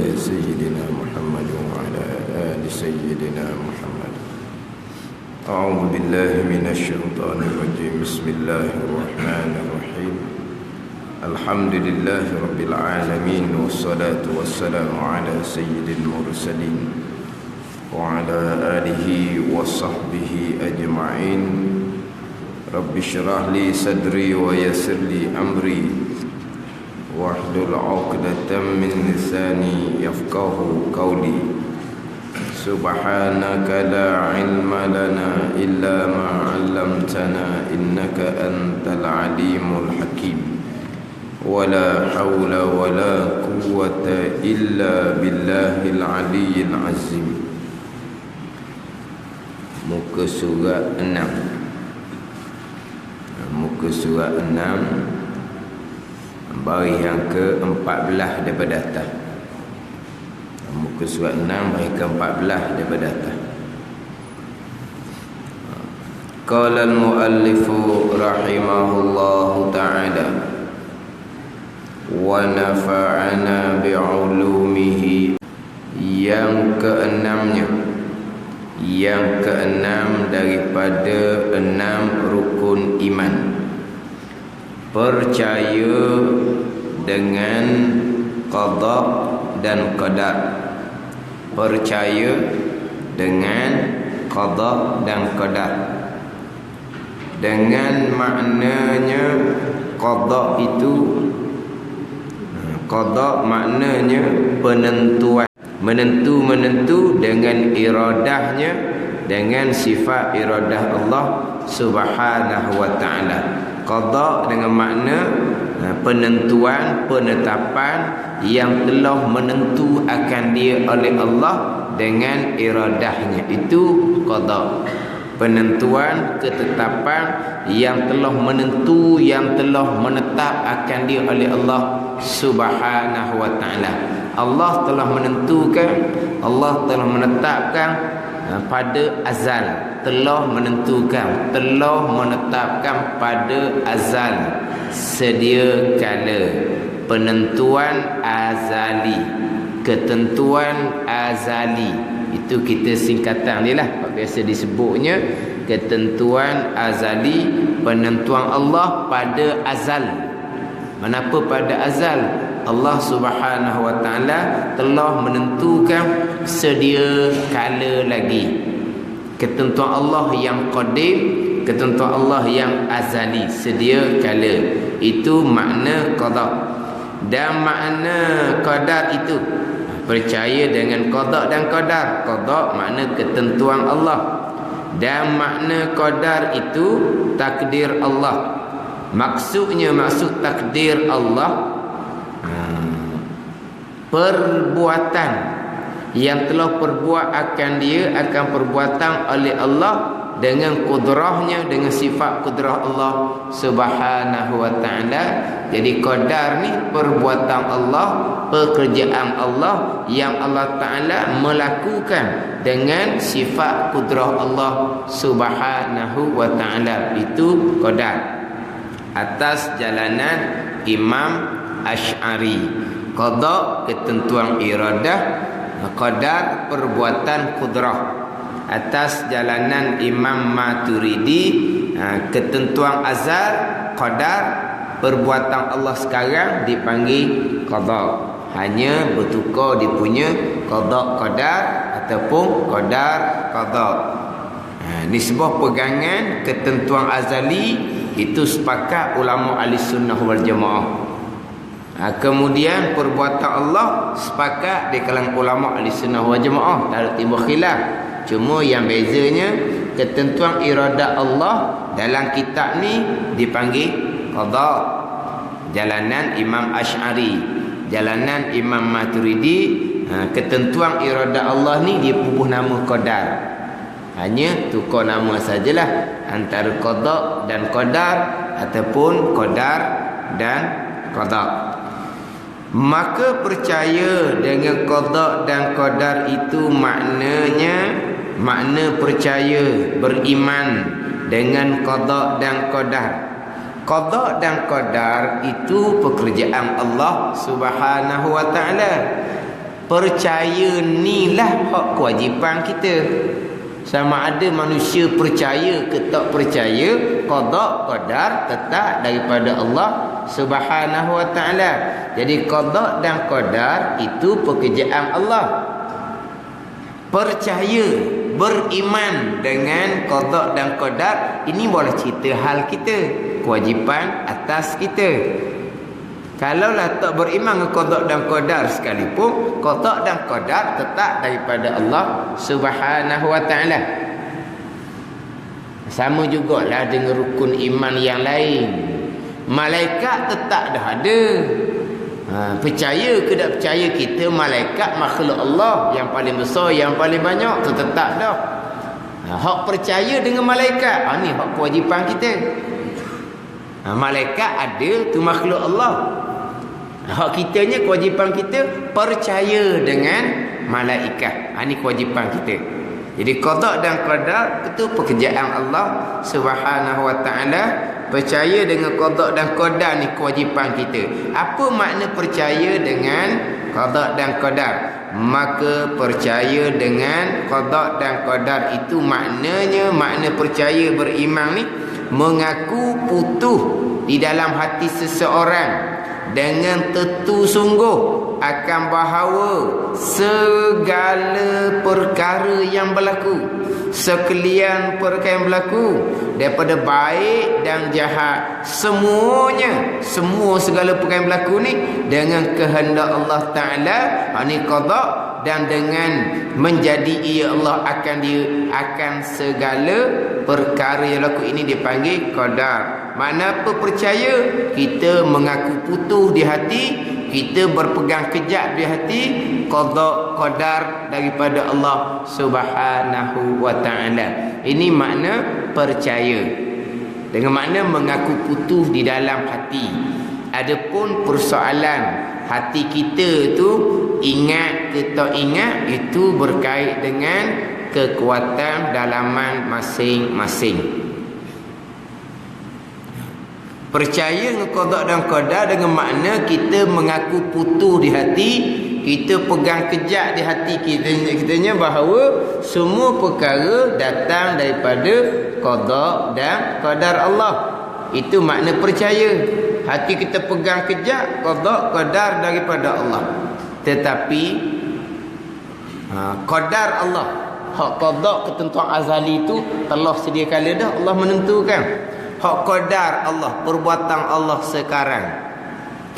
على سيدنا محمد وعلى آل سيدنا محمد. أعوذ بالله من الشيطان الرجيم. بسم الله الرحمن الرحيم. الحمد لله رب العالمين، والصلاة والسلام على سيد المرسلين وعلى آله وصحبه أجمعين. رب اشرح لي صدري ويسر لي أمري واحلل عقدة من لساني يفقه قولي. سبحانك لا علم لنا إلا ما علمتنا إنك أنت العليم الحكيم. ولا حول ولا قوة إلا بالله العلي العظيم. Muka surat 6. Muka surat 6 baris yang ke-14 daripada atas. Muka surat 6 baris ke-14 daripada atas. Qala al-muallifu rahimahullahu ta'ala wa nafa'ana bi'ulumihi. Yang keenamnya, yang keenam daripada 6 rukun iman, percaya dengan qada dan qadar. Percaya dengan qada dan qadar, dengan maknanya qada itu, qada maknanya penentuan, menentu dengan iradahnya, dengan sifat iradah Allah Subhanahu wa ta'ala. Qada dengan makna penentuan, penetapan yang telah menentu akan dia oleh Allah dengan iradahnya. Itu qada. Penentuan, ketetapan yang telah menentu, yang telah menetap akan dia oleh Allah Subhanahu wa ta'ala. Allah telah menentukan, Allah telah menetapkan pada azal, telah menentukan, telah menetapkan pada azal, sedia kala. Penentuan azali, ketentuan azali, itu kita singkatan dia lah, biasa disebutnya ketentuan azali, penentuan Allah pada azal. Kenapa pada azal? Allah Subhanahu wa ta'ala telah menentukan sedia kala lagi. Ketentuan Allah yang qadim, ketentuan Allah yang azali, sedia kala. Itu makna qada. Dan makna qadar itu, percaya dengan qada dan qadar. Qada makna ketentuan Allah, dan makna qadar itu takdir Allah. Maksudnya, maksud takdir Allah, perbuatan yang telah perbuat akan dia, akan perbuatan oleh Allah dengan kudrahnya, dengan sifat kudrah Allah Subhanahu wa ta'ala. Jadi qadar ni perbuatan Allah, pekerjaan Allah yang Allah Ta'ala melakukan dengan sifat kudrah Allah Subhanahu wa ta'ala. Itu qadar atas jalanan Imam Asy'ari. Qada ketentuan iradah, qadar perbuatan kudrah. Atas jalanan Imam Maturidi, ketentuan azal, qadar perbuatan Allah sekarang dipanggil qada. Hanya bertukar dia punya qada qadar ataupun qadar qada. Nisbah pegangan ketentuan azali itu sepakat ulama ahli sunnah wal jamaah. Kemudian perbuatan Allah sepakat di kalangan ulama ahli sunnah wal jamaah, tak ada timbul khilaf. Cuma yang bezanya, ketentuan iradah Allah dalam kitab ni dipanggil qada. Jalanan Imam Asy'ari, jalanan Imam Maturidi, ketentuan iradah Allah ni dia pubuh nama qadar. Hanya tukar nama sajalah antara qada dan qadar ataupun qadar dan qada. Maka percaya dengan qada dan qadar itu maknanya, makna percaya, beriman dengan qada dan qadar. Qada dan qadar itu pekerjaan Allah Subhanahu wa ta'ala. Percaya ni lah hak kewajipan kita. Sama ada manusia percaya ke tak percaya, qada qadar tetap daripada Allah Subhanahu wa taala. Jadi qada dan qadar itu pekerjaan Allah. Percaya, beriman dengan qada dan qadar, ini boleh cerita hal kita, kewajipan atas kita. Kalaulah tak beriman dengan qada dan qadar sekalipun, qada dan qadar tetap daripada Allah Subhanahu wa taala. Sama jugalah dengan rukun iman yang lain. Malaikat tetap dah ada. Percaya ke tak percaya kita, malaikat makhluk Allah yang paling besar, yang paling banyak, tu tetap dah. Hak percaya dengan malaikat, ni hak kewajipan kita. Malaikat ada, tu makhluk Allah. Hak kitanya, kewajipan kita percaya dengan malaikat. Ini kewajipan kita. Jadi qada dan qadar itu pekerjaan Allah Subhanahu wa taala. Percaya dengan qada dan qadar ni kewajipan kita. Apa makna percaya dengan qada dan qadar? Maka percaya dengan qada dan qadar itu maknanya, makna percaya beriman ni mengaku putuh di dalam hati seseorang dengan tetu sungguh akan bahawa segala perkara yang berlaku, sekalian perkara yang berlaku daripada baik dan jahat, semuanya, segala perkara yang berlaku ni dengan kehendak Allah Ta'ala, ini qada, dan dengan menjadi ia Allah akan segala perkara yang berlaku ini dipanggil qadar. Mana apa percaya? Kita mengaku putuh di hati, kita berpegang kejap di hati qada qadar daripada Allah Subhanahu wa taala. Ini makna percaya. Dengan makna mengaku putuh di dalam hati. Adapun persoalan hati kita tu ingat ke tak ingat, itu berkait dengan kekuatan dalaman masing-masing. Percaya dengan qada dan qadar dengan makna kita mengaku putuh di hati, kita pegang kejap di hati kitanya bahawa semua perkara datang daripada qada dan qadar Allah. Itu makna percaya. Hati kita pegang kejap qada qadar daripada Allah. Tetapi qadar Allah, hak qada ketentuan azali itu telah sedia kala dah Allah menentukan. Hak qadar Allah, perbuatan Allah sekarang.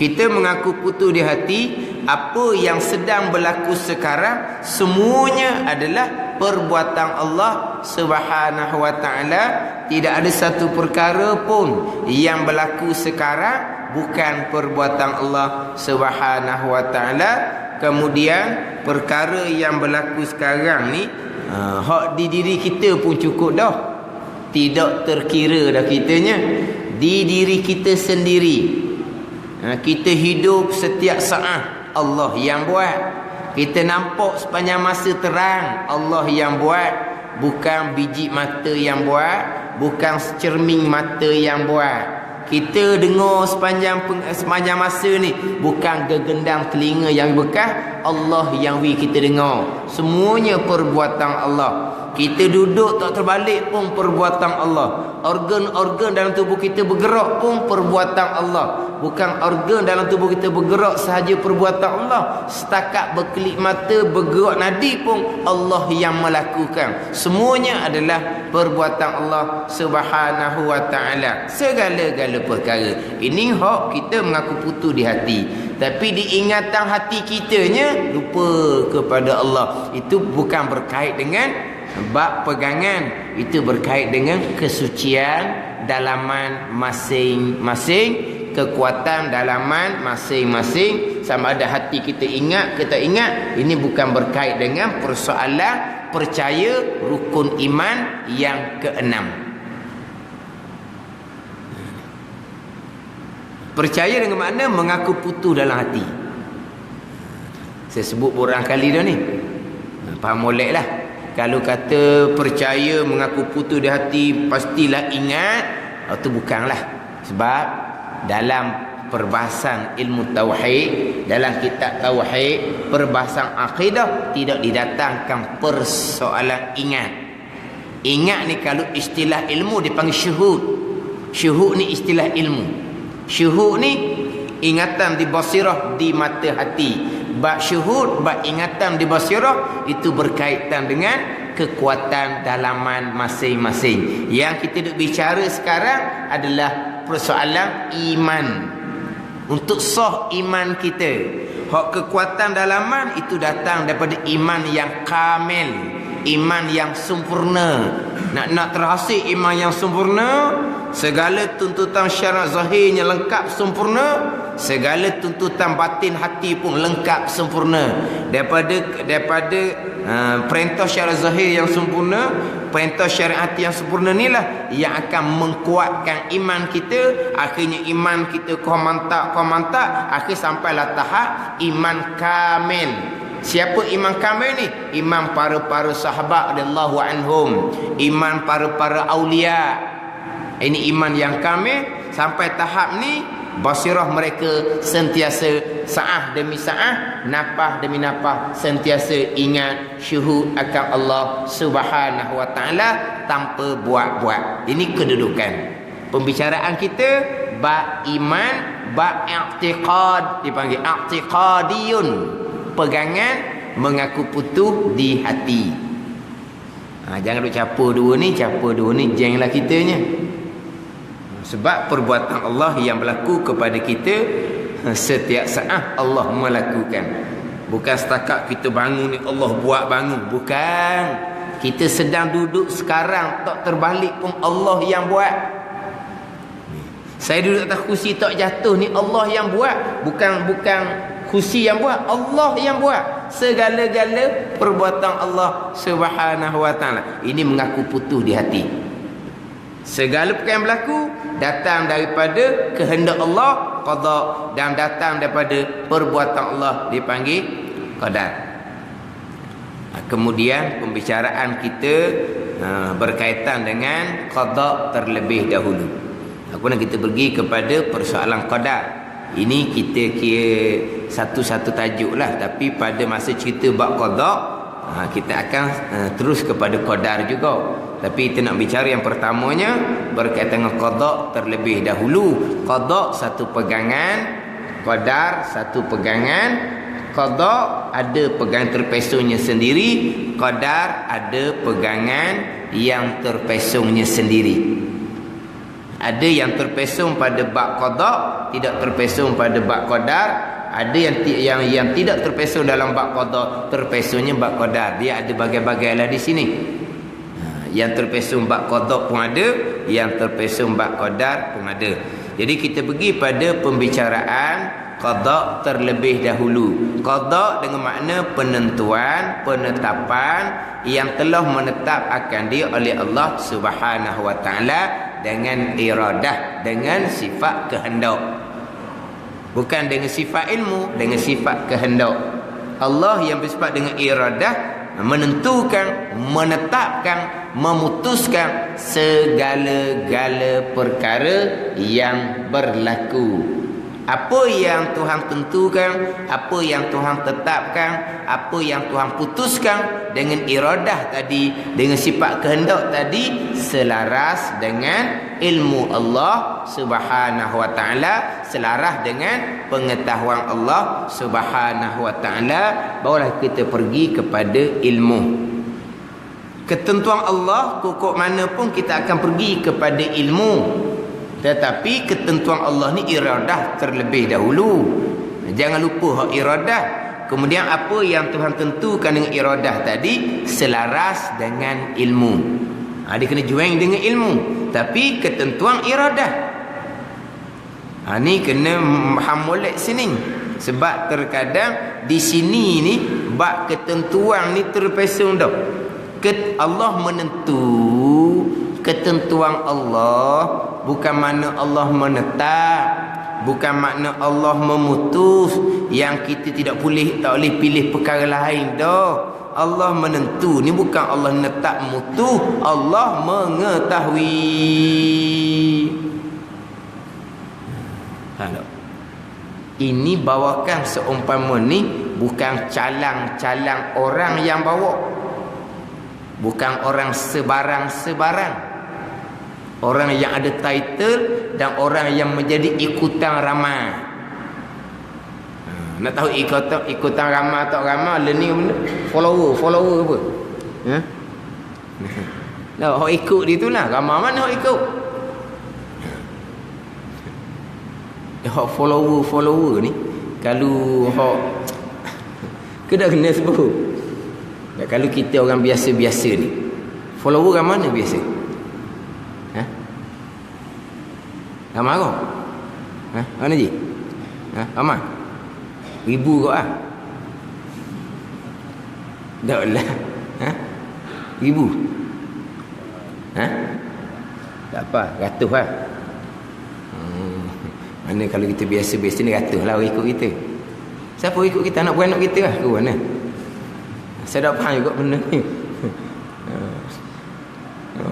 Kita mengaku putus di hati, apa yang sedang berlaku sekarang semuanya adalah perbuatan Allah Subhanahu wa taala. Tidak ada satu perkara pun yang berlaku sekarang bukan perbuatan Allah Subhanahu wa taala. Kemudian perkara yang berlaku sekarang ni hak di diri kita pun cukup dah. Tidak terkira dah kitanya. Di diri kita sendiri. Kita hidup setiap saat Allah yang buat. Kita nampak sepanjang masa terang Allah yang buat. Bukan biji mata yang buat, bukan cermin mata yang buat. Kita dengar sepanjang masa ni bukan gegendang telinga yang bekas, Allah yang kita dengar. Semuanya perbuatan Allah. Kita duduk tak terbalik pun perbuatan Allah. Organ-organ dalam tubuh kita bergerak pun perbuatan Allah. Bukan organ dalam tubuh kita bergerak sahaja perbuatan Allah. Setakat berkelip mata, bergerak nadi pun Allah yang melakukan. Semuanya adalah perbuatan Allah Subhanahu wa taala. Segala-gala perkara. Ini hak kita mengaku putus di hati. Tapi diingatan hati kitanya lupa kepada Allah. Itu bukan berkait dengan bab pegangan, itu berkait dengan kesucian dalaman masing-masing, kekuatan dalaman masing-masing. Sama ada hati kita ingat ke tak ingat, ini bukan berkait dengan persoalan percaya rukun iman yang keenam. Percaya dengan makna mengaku putus dalam hati. Saya sebut beberapa kali dah ni, faham molek lah. Kalau kata percaya mengaku putus di hati pastilah ingat, itu bukanlah. Sebab dalam perbahasan ilmu tauhid, dalam kitab tauhid, perbahasan akidah, tidak didatangkan persoalan ingat. Ingat ni kalau istilah ilmu dipanggil syuhud. Syuhud ni istilah ilmu. Syuhud ni ingatan di basirah, di mata hati. Bab syuhud, bab ingatan di basirah, itu berkaitan dengan kekuatan dalaman masing-masing. Yang kita duk bicara sekarang adalah persoalan iman. Untuk sah iman kita, hak kekuatan dalaman itu datang daripada iman yang kamil, iman yang sempurna. Nak terhasil iman yang sempurna, segala tuntutan syarat zahirnya lengkap sempurna, segala tuntutan batin hati pun lengkap sempurna. Daripada perintah syarat zahir yang sempurna, perintah syariat yang sempurna inilah yang akan mengkuatkan iman kita. Akhirnya iman kita kau mantap, akhir sampailah tahap iman kamil. Siapa iman kamil ni? Iman para sahabat radhiyallahu anhum, iman para aulia. Ini iman yang kamil. Sampai tahap ni basirah mereka sentiasa sa'ah demi sa'ah, nafas demi nafas, sentiasa ingat syuhud akan Allah Subhanahu wa taala tanpa buat-buat. Ini kedudukan pembicaraan kita bab iman, bab i'tiqad, dipanggil i'tiqadiyun, pegangan mengaku putus di hati. Jangan duk campur dua ni jenglah kitanya. Sebab perbuatan Allah yang berlaku kepada kita setiap saat Allah melakukan. Bukan setakat kita bangun ni Allah buat bangun. Bukan. Kita sedang duduk sekarang tak terbalik pun Allah yang buat. Saya duduk atas kursi tak jatuh ni Allah yang buat. Bukan kursi yang buat, Allah yang buat. Segala-gala perbuatan Allah Subhanahu wa taala. Ini mengaku putus di hati. Segala perkara yang berlaku datang daripada kehendak Allah, qada, dan datang daripada perbuatan Allah dipanggil qadar. Kemudian pembicaraan kita berkaitan dengan qada terlebih dahulu. Kemudian kita pergi kepada persoalan qadar. Ini kita kira satu-satu tajuk lah. Tapi pada masa cerita bab qada, kita akan terus kepada qadar juga. Tapi kita nak bicara yang pertamanya berkaitan dengan qada terlebih dahulu. Qada satu pegangan, qadar satu pegangan. Qada ada pegangan terpesongnya sendiri, qadar ada pegangan yang terpesongnya sendiri. Ada yang terpesong pada bab qada, tidak terpesong pada bab qadar. Ada yang tidak terpesong dalam bab qada, terpesongnya bab qadar. Dia ada bagai-bagai lah di sini. Yang terpesong bab qada pun ada, yang terpesong bab qadar pun ada. Jadi kita pergi pada pembicaraan qada terlebih dahulu. Qada dengan makna penentuan, penetapan yang telah menetap akan dia oleh Allah Subhanahu wa taala dengan iradah, dengan sifat kehendak. Bukan dengan sifat ilmu, dengan sifat kehendak. Allah yang bersifat dengan iradah, menentukan, menetapkan, memutuskan segala-gala perkara yang berlaku. Apa yang Tuhan tentukan, apa yang Tuhan tetapkan, apa yang Tuhan putuskan dengan iradah tadi, dengan sifat kehendak tadi, selaras dengan ilmu Allah Subhanahu wa taala, selaras dengan pengetahuan Allah Subhanahu wa taala, barulah kita pergi kepada ilmu. Ketentuan Allah pokok mana pun kita akan pergi kepada ilmu. Tetapi ketentuan Allah ni iradah terlebih dahulu. Jangan lupa hak iradah. Kemudian apa yang Tuhan tentukan dengan iradah tadi selaras dengan ilmu. Dia kena join dengan ilmu. Tapi ketentuan iradah, ni kena hamulat sini. Sebab terkadang di sini ni bab ketentuan ni terpesong dah. Allah menentu, ketentuan Allah bukan makna Allah menetap, bukan makna Allah memutus yang kita tak boleh pilih perkara lain dah. Allah menentu ni bukan Allah menetap mutu, Allah mengetahui. Ini bawakan seumpama ni bukan calang-calang orang yang bawa. Bukan orang sebarang-sebarang. Orang yang ada title dan orang yang menjadi ikutan ramai. Nak tahu ikutan ramai atau ramai, learning benda? Follower apa? Ha? Nah, hok ikut dia tu lah. Ramai mana hok ikut? Hok follower ni kalau hok kena sebut. Ya, kalau kita orang biasa-biasa ni, follower orang mana biasa? Ha? Ramai kau? Ha? Mana je? Ha? Ramai? 1000 kau ah? Tak lah. Ha? 1000? Ha? Tak apa, ratus lah. Mana kalau kita biasa-biasa ni ratus lah ikut kita. Siapa ikut kita? Anak beranak kita lah ke mana? Saya tak faham juga benda ni.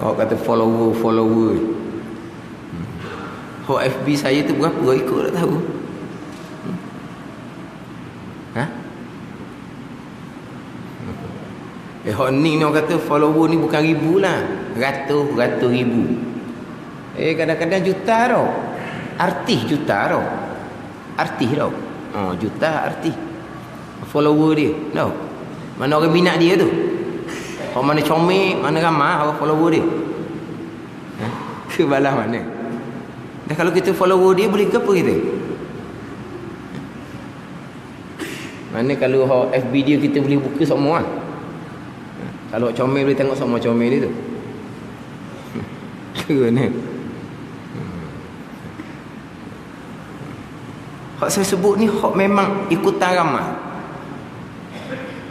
Orang kata follower. FB saya tu berapa orang ikut tak tahu. Ha? Ni orang kata follower ni bukan ribu lah. Ratus ribu. Kadang-kadang juta tau. Artis juta tau. Artis tau. Juta artis. Follower dia tau. Mana orang minat dia tu. Orang mana comel, mana ramai orang follower dia. Ha? Kebalah mana. Dan kalau kita follower dia boleh ke apa kita? Mana kalau FB dia kita boleh buka semua kan? Kalau comel boleh tengok semua comel dia tu. Ke mana? Hak saya sebut ni hak memang ikutan ramai.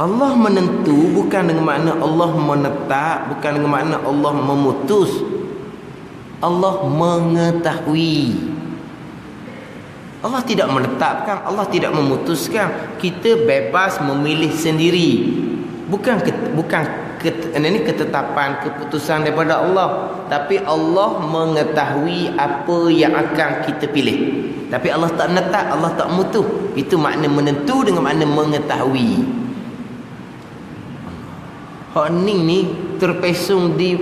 Allah menentu bukan dengan makna Allah menetap, bukan dengan makna Allah memutus. Allah mengetahui. Allah tidak menetapkan, Allah tidak memutuskan. Kita bebas memilih sendiri. Bukan ini ketetapan, keputusan daripada Allah. Tapi Allah mengetahui apa yang akan kita pilih. Tapi Allah tak menetap, Allah tak memutus. Itu makna menentu dengan makna mengetahui. Hak ni terpesong di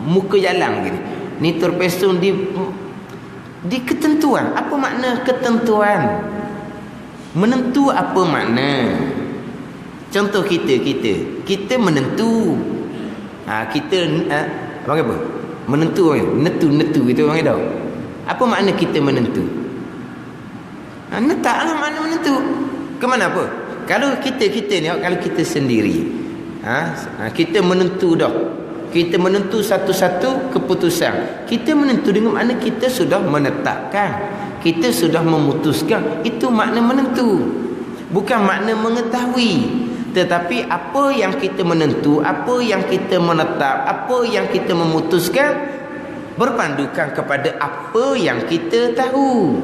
muka jalan gini. Ni terpesong di ketentuan. Apa makna ketentuan? Menentu apa makna? Contoh kita menentu. Kita apa? Menentu orang. Netu itu orang tahu. Apa makna kita menentu? Netaklah makna menentu. Ke mana apa? Kalau kita ni, kalau kita sendiri, kita menentu dah. Kita menentu satu-satu keputusan. Kita menentu dengan makna kita sudah menetapkan. Kita sudah memutuskan. Itu makna menentu. Bukan makna mengetahui. Tetapi apa yang kita menentu, apa yang kita menetap, apa yang kita memutuskan, berpandukan kepada apa yang kita tahu.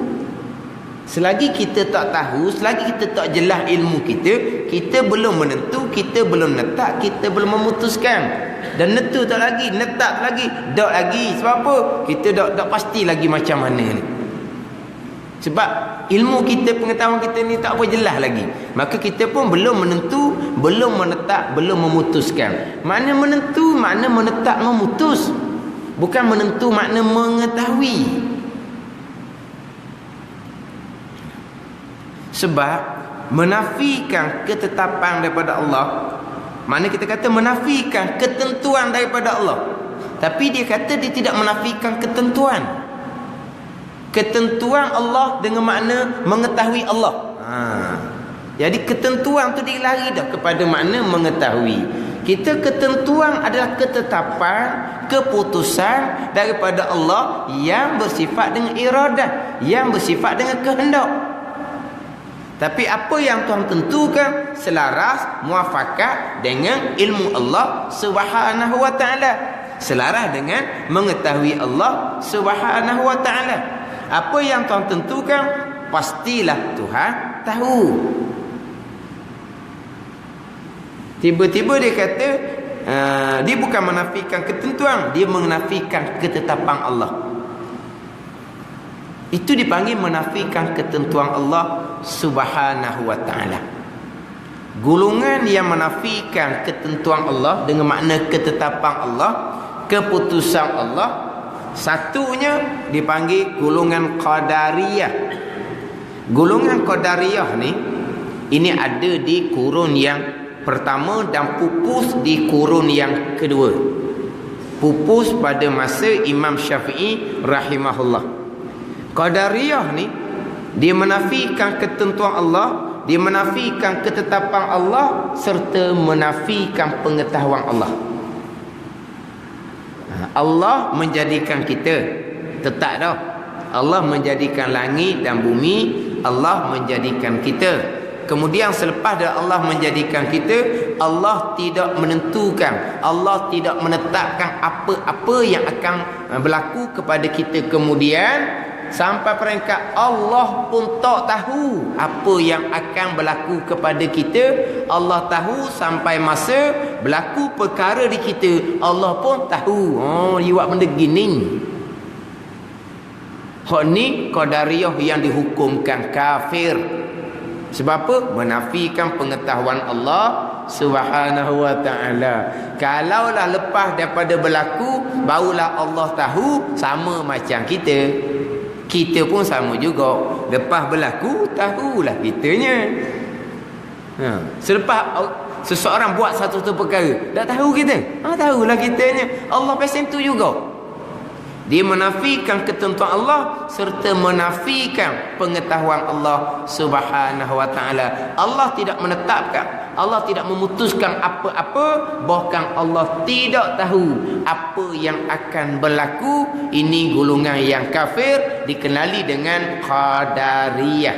Selagi kita tak tahu, selagi kita tak jelas ilmu kita belum menentu, kita belum letak, kita belum memutuskan. Dan netu tak lagi, letak tak lagi, tak lagi. Sebab apa? Kita tak pasti lagi macam mana ni. Sebab ilmu kita, pengetahuan kita ni tak apa jelas lagi. Maka kita pun belum menentu, belum menetap, belum memutuskan. Makna menentu, makna menetap, memutus. Bukan menentu makna mengetahui. Sebab menafikan ketetapan daripada Allah, mana kita kata menafikan ketentuan daripada Allah. Tapi dia kata dia tidak menafikan ketentuan. Ketentuan Allah dengan makna mengetahui Allah. Jadi ketentuan tu dia lari dah kepada makna mengetahui. Kita ketentuan adalah ketetapan, keputusan daripada Allah yang bersifat dengan iradah, yang bersifat dengan kehendak. Tapi apa yang Tuhan tentukan selaras, muafakat dengan ilmu Allah Subhanahu wa taala, selaras dengan mengetahui Allah Subhanahu wa taala. Apa yang Tuhan tentukan pastilah Tuhan tahu. Tiba-tiba dia kata dia bukan menafikan ketentuan, dia menafikan ketetapan Allah. Itu dipanggil menafikan ketentuan Allah Subhanahu wa ta'ala. Golongan yang menafikan ketentuan Allah dengan makna ketetapan Allah, keputusan Allah, satunya dipanggil golongan Qadariyah. Golongan Qadariyah ni, ini ada di kurun yang pertama dan pupus di kurun yang kedua. Pupus pada masa Imam Syafi'i rahimahullah. Qadariyah ni, dia menafikan ketentuan Allah, dia menafikan ketetapan Allah serta menafikan pengetahuan Allah. Allah menjadikan kita, tetap dah. Allah menjadikan langit dan bumi, Allah menjadikan kita. Kemudian selepas dah Allah menjadikan kita, Allah tidak menentukan, Allah tidak menetapkan apa-apa yang akan berlaku kepada kita kemudian. Sampai peringkat Allah pun tak tahu apa yang akan berlaku kepada kita. Allah tahu sampai masa berlaku perkara di kita, Allah pun tahu. Dia buat benda gini. Hak ni Qadariyah yang dihukumkan kafir. Sebab apa? Menafikan pengetahuan Allah Subhanahu wa ta'ala. Kalaulah lepas daripada berlaku, barulah Allah tahu, sama macam kita. Kita pun sama juga. Lepas berlaku, tahulah kitanya. Selepas seseorang buat satu perkara, tak tahu kita. Tahulah kitanya. Allah pasal tu juga. Dia menafikan ketentuan Allah serta menafikan pengetahuan Allah Subhanahu wa ta'ala. Allah tidak menetapkan, Allah tidak memutuskan apa-apa, bahkan Allah tidak tahu apa yang akan berlaku. Ini golongan yang kafir, dikenali dengan Qadariyah.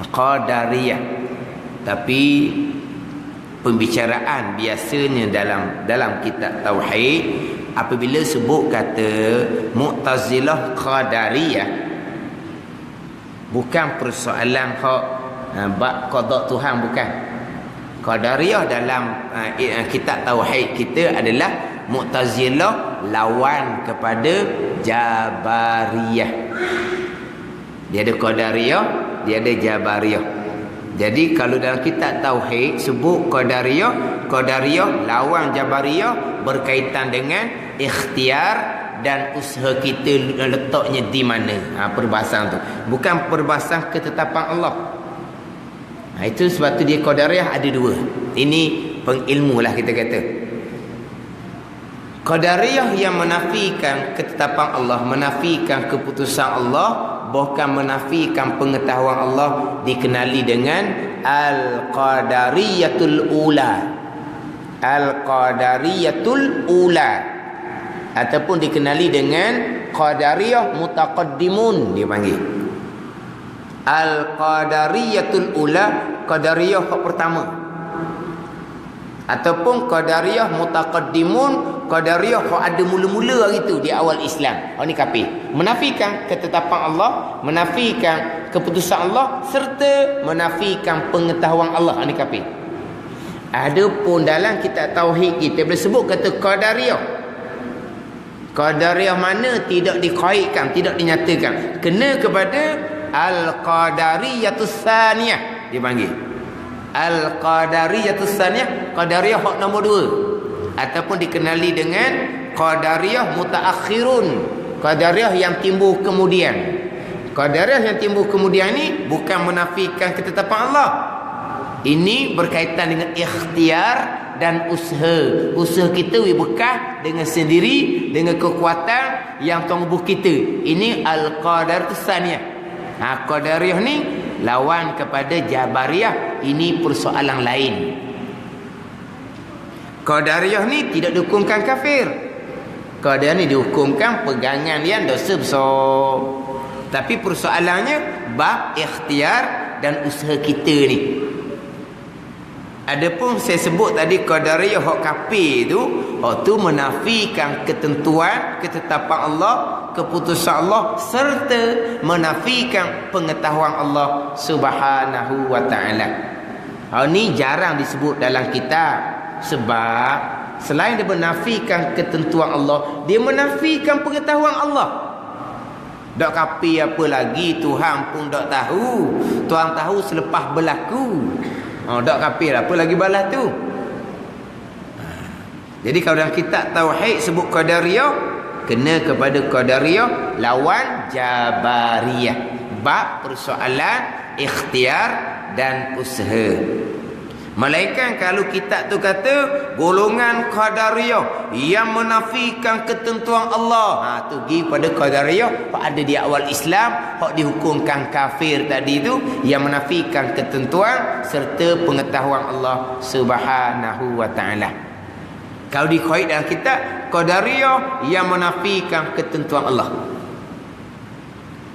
Qadariyah. Tapi pembicaraan biasanya dalam kitab tauhid, apabila sebut kata Mu'tazilah Qadariyah, bukan persoalan bab qada Tuhan, bukan. Qadariyah dalam kitab tauhid kita adalah Mu'tazilah lawan kepada Jabariyah. Dia ada Qadariyah, dia ada Jabariyah. Jadi kalau dalam kitab tauhid sebut Qadariyah, Qadariyah lawan Jabariyah berkaitan dengan ikhtiar dan usaha kita letaknya di mana. Perbahasan tu bukan perbahasan ketetapan Allah. Itu sebab tu dia Qadariyah ada dua. Ini pengilmu lah kita kata. Qadariyah yang menafikan ketetapan Allah, menafikan keputusan Allah, bahkan menafikan pengetahuan Allah, dikenali dengan Al-Qadariyatul Ula. Al-Qadariyatul Ula, ataupun dikenali dengan Qadariyah Mutaqaddimun, dia panggil. Al-Qadariyatul Ula, Qadariyah pertama, ataupun Qadariyah Mutaqaddimun, Qadariyah ada mula-mula hari tu di awal Islam. Ini kafir. Menafikan ketetapan Allah, menafikan keputusan Allah serta menafikan pengetahuan Allah. Ini kafir. Adapun dalam kitab tauhid kita boleh sebut kata Qadariyah. Qadariyah mana tidak dikaitkan, tidak dinyatakan, kena kepada Al-Qadariyatus Tsaniyah dipanggil. Al-Qadariyatus Tsaniyah, Qadariyah hak nombor 2, ataupun dikenali dengan Qadariyah Mutaakhirun, Qadariyah yang timbul kemudian. Qadariyah yang timbul kemudian ni bukan menafikan ketetapan Allah. Ini berkaitan dengan ikhtiar dan usaha. Usaha kita bekas dengan sendiri, dengan kekuatan yang tubuh kita. Ini Al-Qadariyatus Tsaniyah. Qadariyah ni lawan kepada Jabariyah. Ini persoalan lain. Qadariyah ni tidak dihukumkan kafir. Qadariyah ni dihukumkan pegangan yang dosa besar. Tapi persoalannya bab ikhtiar dan usaha kita ni. Adapun saya sebut tadi Qadariyah hak kafir tu menafikan ketentuan, ketetapan Allah, keputusan Allah serta menafikan pengetahuan Allah Subhanahu wa ta'ala. Ini jarang disebut dalam kitab. Sebab selain dia menafikan ketentuan Allah, dia menafikan pengetahuan Allah. Dak kapi apa lagi Tuhan pun dak tahu. Tuhan tahu selepas berlaku. Dak kapi apa lagi balas tu. Jadi kalau dalam kitab tauhid sebut qadariyah, kena kepada qadariyah lawan jabariyah. Bab persoalan ikhtiar dan usaha. Melainkan kalau kitab tu kata golongan qadariyah yang menafikan ketentuan Allah, tu pergi pada qadariyah hak ada di awal Islam, hak dihukumkan kafir tadi tu, yang menafikan ketentuan serta pengetahuan Allah Subhanahu wa taala. Kalau dikait dalam kitab qadariyah yang menafikan ketentuan Allah.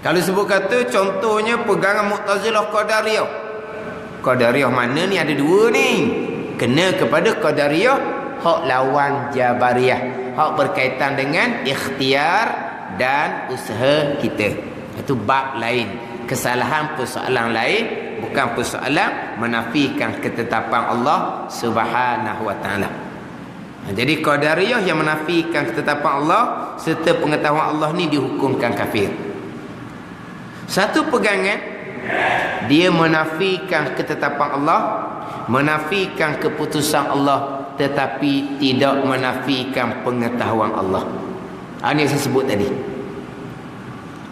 Kalau sebut kata contohnya pegangan Mu'tazilah qadariyah. Qadariyah mana ni, ada dua ni. Kena kepada qadariyah hak lawan jabariyah, hak berkaitan dengan ikhtiar dan usaha kita. Itu bab lain, kesalahan persoalan lain, bukan persoalan menafikan ketetapan Allah Subhanahu wa taala. Jadi qadariyah yang menafikan ketetapan Allah serta pengetahuan Allah ni dihukumkan kafir. Satu pegangan, dia menafikan ketetapan Allah, menafikan keputusan Allah, tetapi tidak menafikan pengetahuan Allah. Ini yang saya sebut tadi.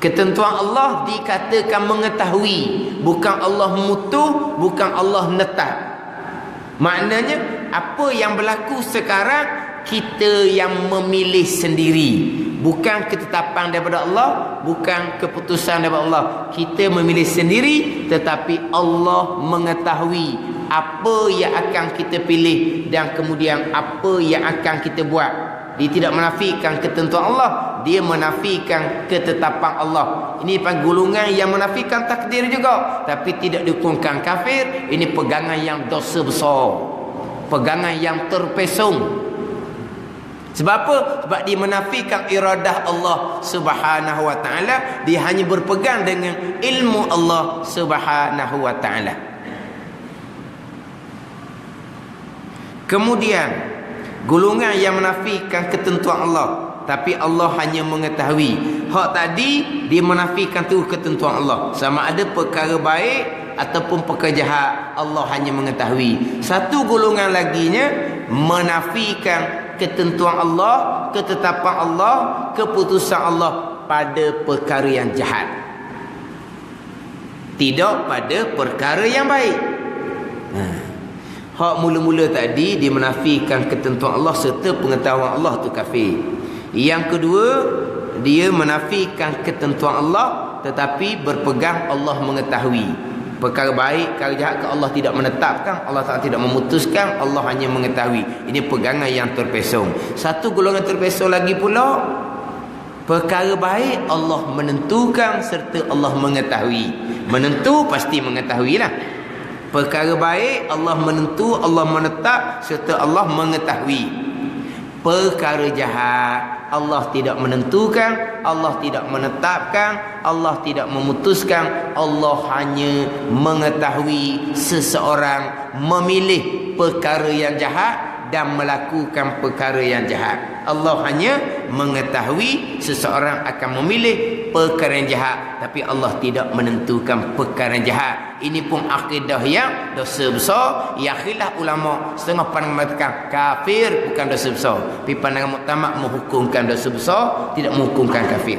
Ketentuan Allah dikatakan mengetahui, bukan Allah mutu, bukan Allah netap. Maknanya apa yang berlaku sekarang kita yang memilih sendiri. Bukan ketetapan daripada Allah, bukan keputusan daripada Allah. Kita memilih sendiri, tetapi Allah mengetahui apa yang akan kita pilih dan kemudian apa yang akan kita buat. Dia tidak menafikan ketentuan Allah, dia menafikan ketetapan Allah. Ini golongan yang menafikan takdir juga, tapi tidak dihukumkan kafir. Ini pegangan yang dosa besar, pegangan yang terpesong. Sebab apa? Sebab dia menafikan iradah Allah Subhanahu wa taala. Dia hanya berpegang dengan ilmu Allah Subhanahu wa taala. Kemudian golongan yang menafikan ketentuan Allah, tapi Allah hanya mengetahui. Hak tadi dia menafikan tu ketentuan Allah, sama ada perkara baik ataupun perkara jahat, Allah hanya mengetahui. Satu golongan laginya menafikan ketentuan Allah, ketetapan Allah, keputusan Allah pada perkara yang jahat, tidak pada perkara yang baik. Hak mula-mula tadi dia menafikan ketentuan Allah serta pengetahuan Allah, tu kafir. Yang kedua, dia menafikan ketentuan Allah tetapi berpegang Allah mengetahui. Perkara baik, perkara jahat ke Allah tidak menetapkan, Allah Ta'ala tidak memutuskan, Allah hanya mengetahui. Ini pegangan yang terpesong. Satu golongan terpesong lagi pula, perkara baik Allah menentukan serta Allah mengetahui. Menentu pasti mengetahui lah. Perkara baik Allah menentu, Allah menetap serta Allah mengetahui. Perkara jahat Allah tidak menentukan, Allah tidak menetapkan, Allah tidak memutuskan, Allah hanya mengetahui seseorang memilih perkara yang jahat dan melakukan perkara yang jahat. Allah hanya mengetahui seseorang akan memilih perkara yang jahat, tapi Allah tidak menentukan perkara yang jahat. Ini pun akidah yang dosa besar, yang khilaf ulama. Setengah pandangan mengatakan kafir bukan dosa besar, tapi pandangan muktamad menghukumkan dosa besar, tidak menghukumkan kafir.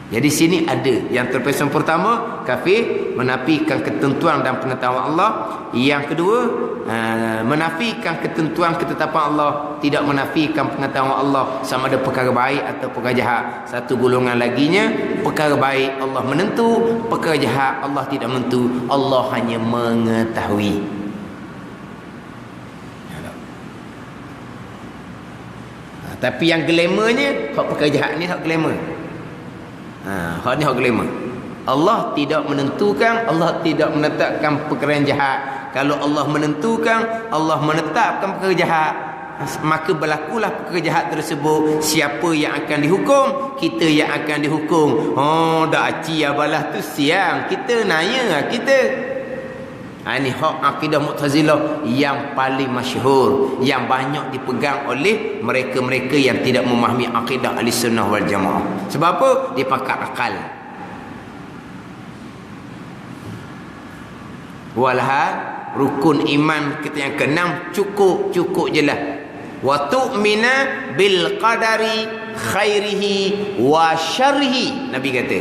Jadi sini ada yang terpesong. Pertama, kafir menafikan ketentuan dan pengetahuan Allah. Yang kedua, menafikan ketentuan ketetapan Allah, tidak menafikan pengetahuan Allah, sama ada perkara baik atau perkara jahat. Satu golongan laginya, perkara baik Allah menentu, perkara jahat Allah tidak menentu, Allah hanya mengetahui. Tapi yang glamournya, hak perkara jahat ni hak glamour. Hak ni hak glamour. Allah tidak menentukan, Allah tidak menetapkan perkara yang jahat. Kalau Allah menentukan, Allah menetapkan perkara jahat, maka berlakulah perkara jahat tersebut. Siapa yang akan dihukum? Kita yang akan dihukum. Dak aci abalah tu siang, kita naya kita. Ini hak akidah Mu'tazilah yang paling masyhur, yang banyak dipegang oleh mereka-mereka yang tidak memahami akidah Ahlussunnah wal Jamaah. Sebab apa? Dia pakai akal. Walhal rukun iman kita yang keenam cukup je lah. Wa tu'mina bil qadari khairihi wa syarrihi. Nabi kata,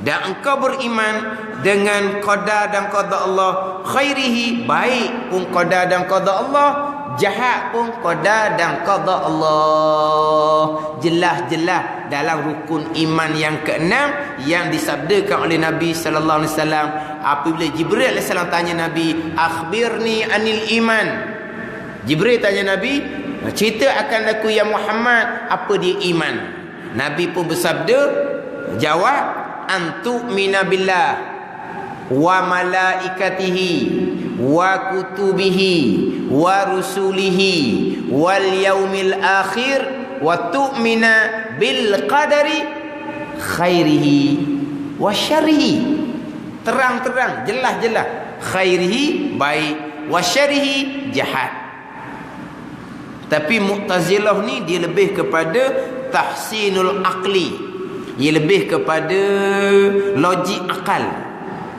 dan engkau beriman dengan qada dan qada Allah, khairihi, baik pun qada dan qada Allah, jahat pun qada dan qada Allah. Jelas-jelas dalam rukun iman yang keenam yang disabdakan oleh Nabi sallallahu alaihi wasallam apabila Jibril alaihi salam tanya Nabi, akhbirni anil iman. Jibril tanya Nabi, cerita akan aku ya Muhammad, apa dia iman? Nabi pun bersabda, jawab, antu'mina billah wa malaikatihi wa kutubihi wa rusulihi wal yaumil akhir wa tu'mina bil qadari khairihi wa syarrihi. Terang-terang, jelas-jelas. Khairihi, baik, wa syarrihi, jahat. Tapi Mu'tazilah ni dia lebih kepada tahsinul aqli. Dia lebih kepada logik akal,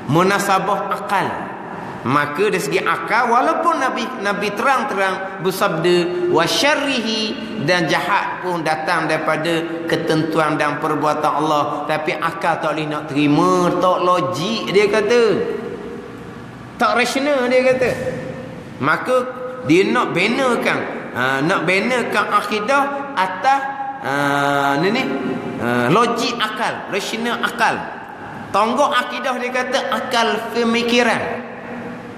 munasabah akal. Maka dari segi akal, walaupun Nabi terang-terang bersabda wa syarrihi, dan jahat pun datang daripada ketentuan dan perbuatan Allah, tapi akal tak boleh nak terima, tak logik dia kata, tak rasional dia kata. Maka dia nak benakan akidah atas logik akal, rasional akal. Tonggok akidah dia kata akal pemikiran.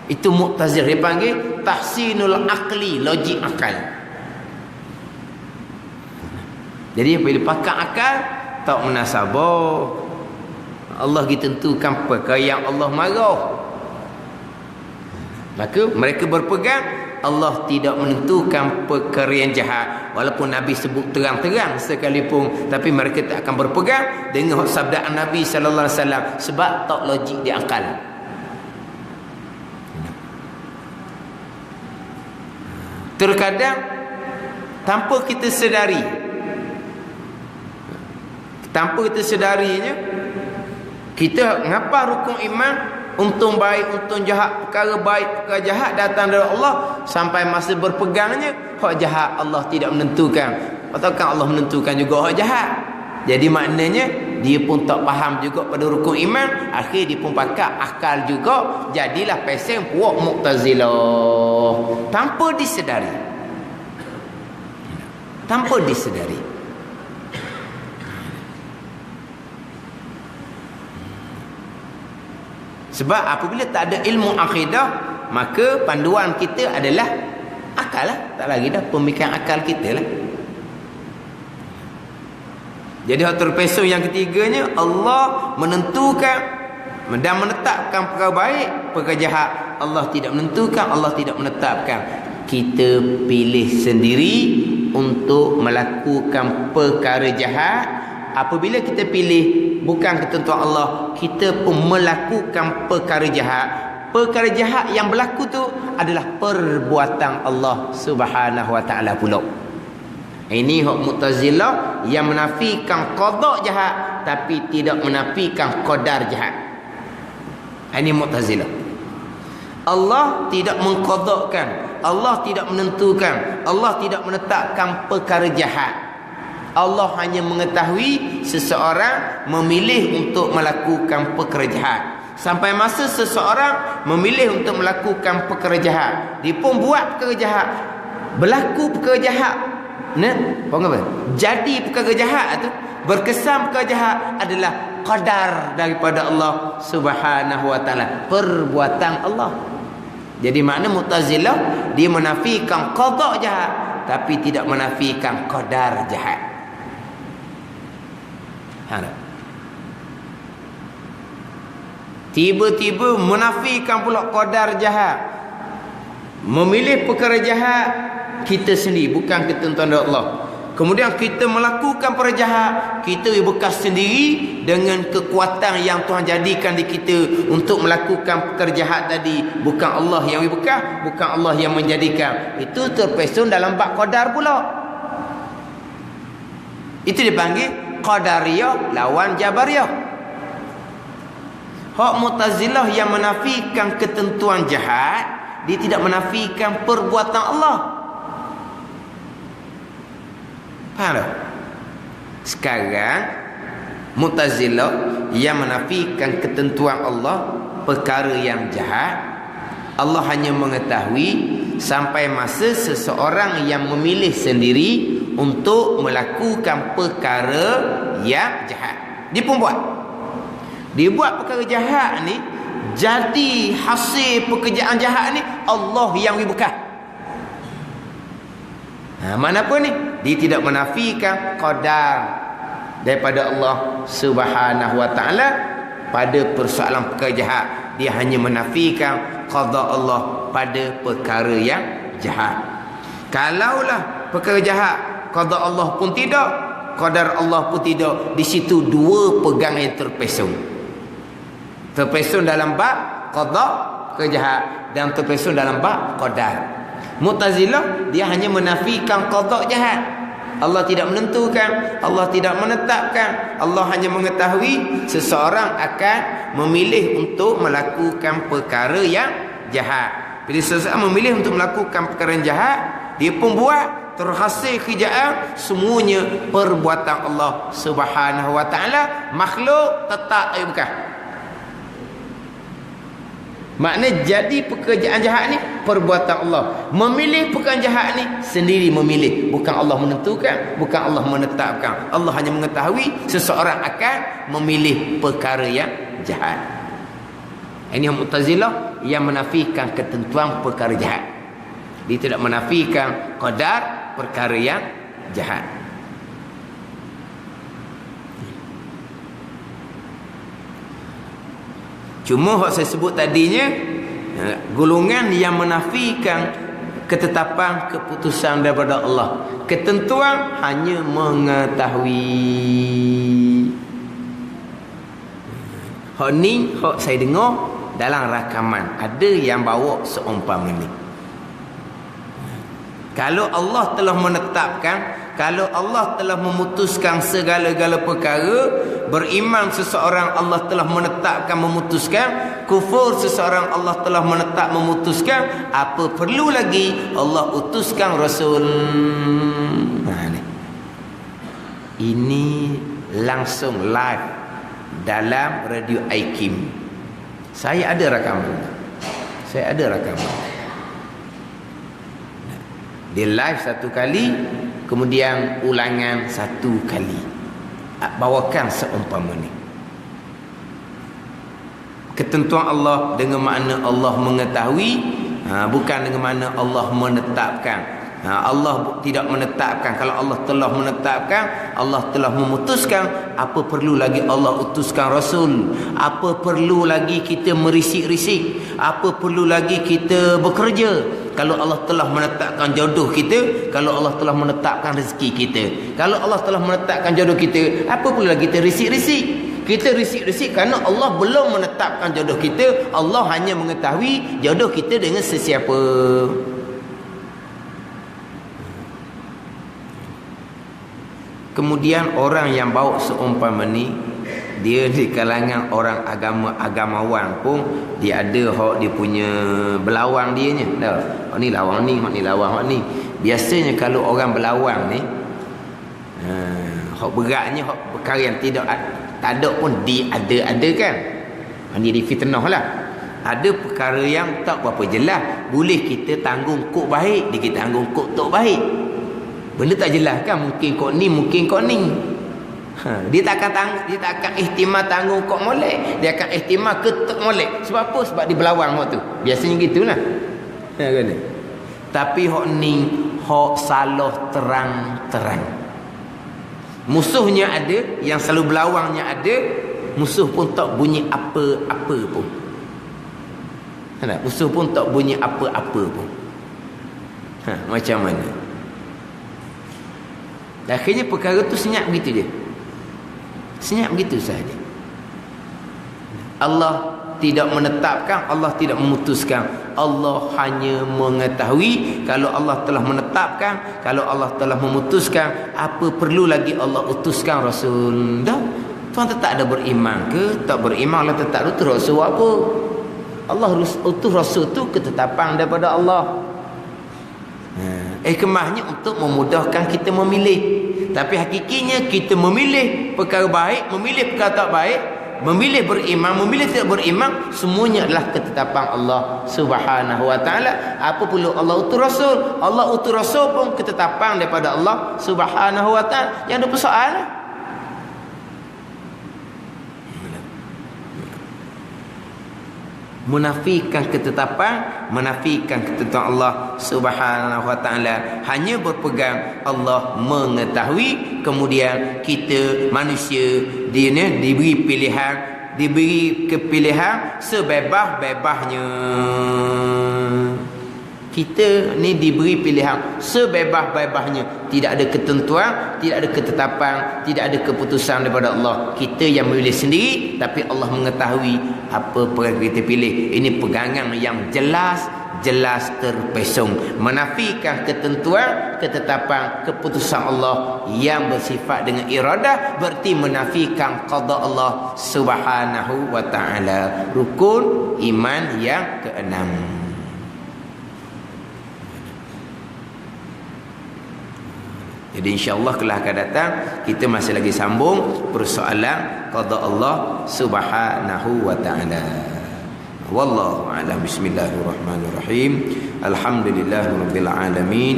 Itu Mu'tazilah, dia panggil tahsinul aqli, logik akal. Jadi bila pakai akal tak munasabah. Allah ditentukan perkara yang Allah marah. Maka mereka berpegang Allah tidak menentukan perkara yang jahat, walaupun Nabi sebut terang-terang sekalipun, tapi mereka tak akan berpegang dengan sabdaan Nabi sallallahu alaihi wasallam sebab tak logik di akal. Terkadang tanpa kita sedarinya kita ngapa rukun iman, untung baik, untung jahat, perkara baik, perkara jahat datang dari Allah, sampai masa berpegangnya hak jahat Allah tidak menentukan, ataukah Allah menentukan juga hak jahat. Jadi maknanya dia pun tak faham juga pada rukun iman, akhir dia pun pakai akal juga, jadilah peseng puak Mu'tazilah tanpa disedari. Sebab apabila tak ada ilmu akidah, maka panduan kita adalah akal lah. Tak lagi dah pemikiran akal kita lah. Jadi hak terpeso yang ketiganya, Allah menentukan dan menetapkan perkara baik, perkara jahat Allah tidak menentukan, Allah tidak menetapkan. Kita pilih sendiri untuk melakukan perkara jahat. Apabila kita pilih bukan ketentuan Allah, kita pun melakukan perkara jahat. Perkara jahat yang berlaku tu adalah perbuatan Allah Subhanahu wa taala pula. Ini hak Mu'tazilah yang menafikan qada jahat tapi tidak menafikan qadar jahat. Ini Mu'tazilah. Allah tidak mengqadakan, Allah tidak menentukan, Allah tidak menetapkan perkara jahat. Allah hanya mengetahui seseorang memilih untuk melakukan perkara jahat. Sampai masa seseorang memilih untuk melakukan perkara jahat, dia pun buat perkara jahat, berlaku perkara jahat, jadi perkara jahat tu, berkesan perkara jahat adalah qadar daripada Allah Subhanahu wa taala, perbuatan Allah. Jadi makna Mu'tazilah dia menafikan qada jahat tapi tidak menafikan qadar jahat. Tiba-tiba menafikan pula qadar jahat, memilih perkara jahat kita sendiri, bukan ketentuan Allah. Kemudian kita melakukan perkara jahat, kita bekas sendiri dengan kekuatan yang Tuhan jadikan di kita untuk melakukan perkara jahat tadi. Bukan Allah yang bekas, bukan Allah yang menjadikan. Itu terpesun dalam bab qadar pula. Itu dipanggil qadariyah lawan jabariyah. Hak Mu'tazilah yang menafikan ketentuan jahat, dia tidak menafikan perbuatan Allah. Faham tak? Sekarang Mu'tazilah yang menafikan ketentuan Allah, perkara yang jahat, Allah hanya mengetahui sampai masa seseorang yang memilih sendiri untuk melakukan perkara yang jahat. Dia pun buat. Dia buat perkara jahat ni, jadi hasil pekerjaan jahat ni Allah yang berkah. Mana pun ni, dia tidak menafikan qadar daripada Allah Subhanahu wa taala pada persoalan perkara jahat. Dia hanya menafikan qada Allah pada perkara yang jahat. Kalaulah perkara jahat qada Allah pun tidak, qadar Allah pun tidak, di situ dua pegang yang terpesong. Terpesong dalam bab qada kejahat dan terpesong dalam bab qadar. Mu'tazilah dia hanya menafikan qada jahat. Allah tidak menentukan, Allah tidak menetapkan. Allah hanya mengetahui seseorang akan memilih untuk melakukan perkara yang jahat. Bila seseorang memilih untuk melakukan perkara yang jahat, dia pun buat, terhasil kerjaan, semuanya perbuatan Allah Subhanahu wa taala. Makhluk tetap bukan. Maknanya jadi pekerjaan jahat ni perbuatan Allah. Memilih pekerjaan jahat ni sendiri memilih. Bukan Allah menentukan, bukan Allah menetapkan. Allah hanya mengetahui seseorang akan memilih perkara yang jahat. Ini Mu'tazilah yang menafikan ketentuan perkara jahat. Dia tidak menafikan qadar perkara yang jahat. Cuma hak saya sebut tadinya, golongan yang menafikan ketetapan keputusan daripada Allah. Ketentuan hanya mengetahui. Hak ni hak saya dengar dalam rakaman ada yang bawa seumpama ni. Kalau Allah telah menetapkan, kalau Allah telah memutuskan segala-gala perkara, beriman seseorang Allah telah menetapkan memutuskan, kufur seseorang Allah telah menetap memutuskan, apa perlu lagi Allah utuskan Rasul? Ini langsung live dalam Radio Aikim. Saya ada rakaman. Dia live satu kali, kemudian ulangan satu kali. Bawakan seumpama ni. Ketentuan Allah dengan makna Allah mengetahui, bukan dengan makna Allah menetapkan. Allah tidak menetapkan. Kalau Allah telah menetapkan, Allah telah memutuskan, apa perlu lagi Allah utuskan Rasul? Apa perlu lagi kita merisik-risik? Apa perlu lagi kita bekerja? Kalau Allah telah menetapkan jodoh kita, kalau Allah telah menetapkan rezeki kita, kalau Allah telah menetapkan jodoh kita, apa perlu lagi kita risik-risik? Kita risik-risik kerana Allah belum menetapkan jodoh kita. Allah hanya mengetahui jodoh kita dengan sesiapa. Kemudian orang yang bawa seumpama ni, dia di kalangan orang agamawan pun dia ada hak dia punya belawang dia nya. Hak ni lawang ni, hak ni lawang hak ni. Biasanya kalau orang belawang ni, hak beratnya, hak perkara yang tak ada pun diada-adakan. Ini difitnah lah. Ada perkara yang tak berapa jelas, boleh kita tanggung kok baik, dia kita tanggung kok tak baik. Benda tak jelas kan, mungkin kok ni, mungkin kok ni. Dia tak akan ihtimal tanggung kok molek, dia akan ihtimal ketuk molek. Sebab apa? Sebab dia berlawan hak tu. Biasanya gitulah. Kan? Tapi hak ni hak salah terang-terang. Musuhnya ada, yang selalu berlawangnya ada, musuh pun tak bunyi apa-apa pun. Musuh pun tak bunyi apa-apa pun. Macam mana? Akhirnya perkara tu senyap begitu je. Senyap begitu sahaja. Allah tidak menetapkan, Allah tidak memutuskan. Allah hanya mengetahui. Kalau Allah telah menetapkan, kalau Allah telah memutuskan, apa perlu lagi Allah utuskan Rasul? Dah, tuan tetap ada beriman ke? Tak beriman lah tetap utus Rasul apa? Allah utus Rasul tu ketetapan daripada Allah. Hikmahnya untuk memudahkan kita memilih. Tapi hakikinya kita memilih perkara baik, memilih perkara tak baik, memilih beriman, memilih tidak beriman, semuanya adalah ketetapan Allah Subhanahu wa taala. Apa perlu Allah utus Rasul? Allah utus Rasul pun ketetapan daripada Allah Subhanahu wa taala. Yang ada persoalan. Menafikan ketetapan, menafikan ketetapan Allah Subhanahu wa taala. Hanya berpegang Allah mengetahui, kemudian kita manusia diberi pilihan, diberi kepilihan sebebas-bebasnya. Kita ni diberi pilihan sebebas-bebasnya. Tidak ada ketentuan, tidak ada ketetapan, tidak ada keputusan daripada Allah. Kita yang memilih sendiri, tapi Allah mengetahui apa perkara kita pilih. Ini pegangan yang jelas terpesong. Menafikan ketentuan, ketetapan, keputusan Allah yang bersifat dengan iradah, berarti menafikan qada Allah Subhanahu wa taala. Rukun iman yang keenam. Jadi insya-Allah kelak akan datang kita masih lagi sambung persoalan qada Allah Subhanahu wa taala. Wallahu a'lam. Bismillahirrahmanirrahim. Alhamdulillahirabbil alamin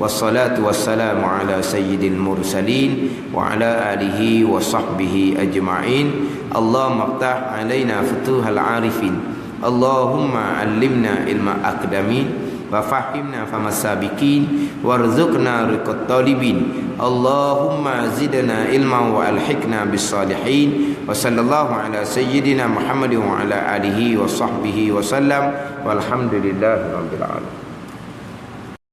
wassalatu wassalamu ala sayyidil mursalin wa ala alihi wa sahbihi ajma'in. Allahumma iftah alaina futuhal arifin. Allahumma allimna ilma aqdamin wa fahimna famasabikin warzuqna riqat talibin. Allahumma zidna ilman wa alhiqna bis salihin. Wa sallallahu ala sayyidina Muhammadin wa ala alihi wa sahbihi wa sallam. Walhamdulillahi rabbil alamin.